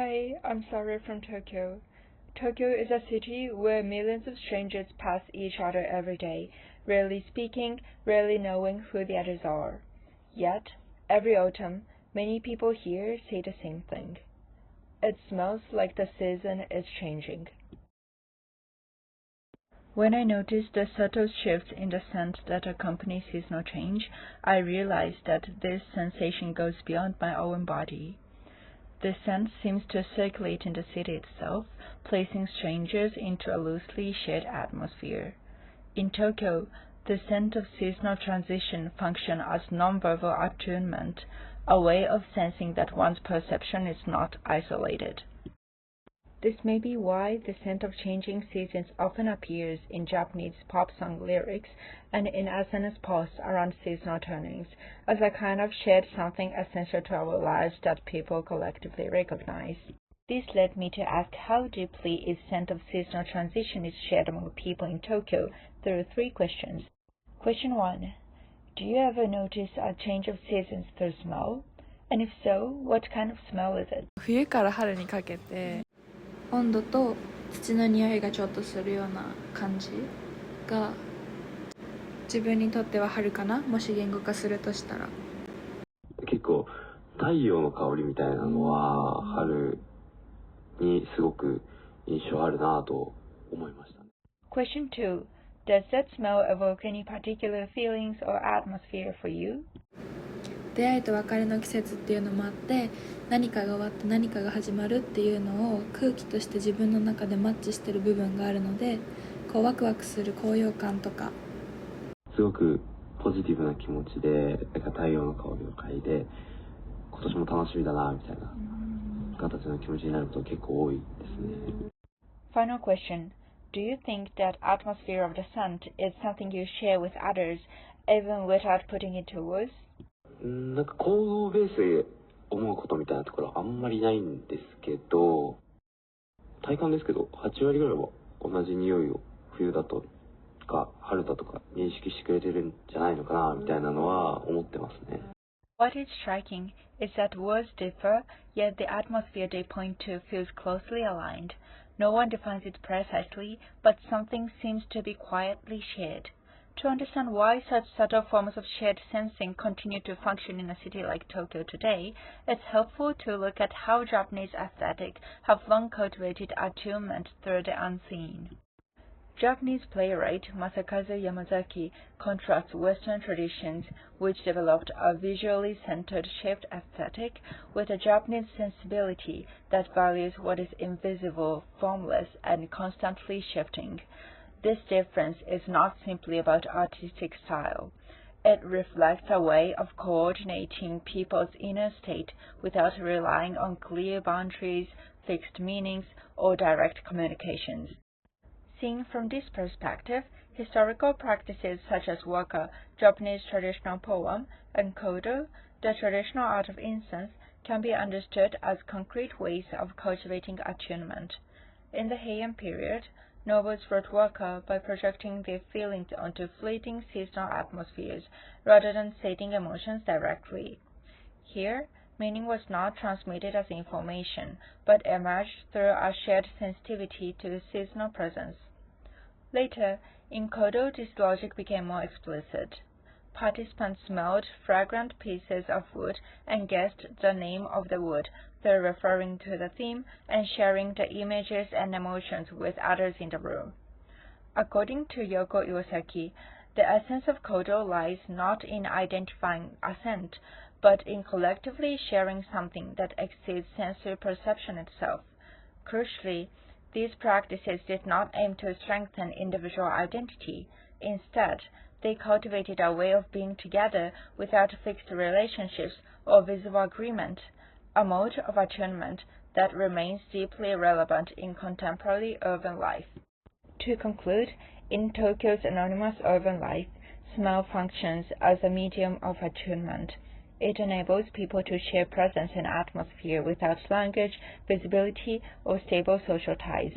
Hi, I'm Saori from Tokyo. Tokyo is a city where millions of strangers pass each other every day, rarely speaking, rarely knowing who the others are. Yet, every autumn, many people here say the same thing. It smells like the season is changing. When I noticed the subtle shifts in the scent that accompany seasonal change, I realized that this sensation goes beyond my own body. The scent seems to circulate in the city itself, placing strangers into a loosely shared atmosphere. In Tokyo, the scent of seasonal transition functions as nonverbal attunement, a way of sensing that one's perception is not isolated. This may be why the scent of changing seasons often appears in Japanese pop song lyrics and in SNS posts around seasonal turnings, as a kind of shared something essential to our lives that people collectively recognize. This led me to ask how deeply is scent of seasonal transition is shared among people in Tokyo through 3 questions. Question 1. Do you ever notice a change of seasons through smell? And if so, what kind of smell is it? 冬から春にかけて温度と土の匂いがちょっとするような感じが自分にとっては春かな、もし言語化するとしたら。結構太陽の香りみたいなのは春にすごく印象あるなと思いました。Question 2. Does that smell evoke any particular feelings or atmosphere for you? 出会いと別れの季節っていうのもあって、何かが終わって何かが始まるっていうのを空気として自分の中でマッチしてる部分があるので、こうワクワクする高揚感とか。すごくポジティブな気持ちで、太陽の香りを嗅いで、今年も楽しみだなみたいな形の気持ちになること結構多いですね。Final question. Do you think that atmosphere of the scent is something you share with others, even without putting it to words? なんか行動ベースで思うことみたいなところはあんまりないんですけど、体感ですけど8割ぐらいは同じ匂いを冬だとか春だとか認識してくれてるんじゃないのかなみたいなのは思ってますね。What is striking is that words differ, yet the atmosphere they point to feels closely aligned. No one defines it precisely, but something seems to be quietly shared. To understand why such subtle forms of shared sensing continue to function in a city like Tokyo today, it's helpful to look at how Japanese aesthetics have long cultivated attunement through the unseen. Japanese playwright Masakazu Yamazaki contrasts Western traditions, which developed a visually centered shaped aesthetic, with a Japanese sensibility that values what is invisible, formless, and constantly shifting. This difference is not simply about artistic style. It reflects a way of coordinating people's inner state without relying on clear boundaries, fixed meanings, or direct communications. Seen from this perspective, historical practices such as waka, Japanese traditional poem, and kodo, the traditional art of incense, can be understood as concrete ways of cultivating attunement. In the Heian period, nobles wrote waka by projecting their feelings onto fleeting seasonal atmospheres rather than stating emotions directly. Here, meaning was not transmitted as information, but emerged through a shared sensitivity to seasonal presence. Later, in kodo, this logic became more explicit. Participants smelled fragrant pieces of wood and guessed the name of the wood through referring to the theme and sharing the images and emotions with others in the room. According to Yoko Iwasaki, the essence of kodo lies not in identifying a scent, but in collectively sharing something that exceeds sensory perception itself. Crucially, these practices did not aim to strengthen individual identity. Instead, they cultivated a way of being together without fixed relationships or visible agreement, a mode of attunement that remains deeply relevant in contemporary urban life. To conclude, in Tokyo's anonymous urban life, smell functions as a medium of attunement. It enables people to share presence and atmosphere without language, visibility, or stable social ties.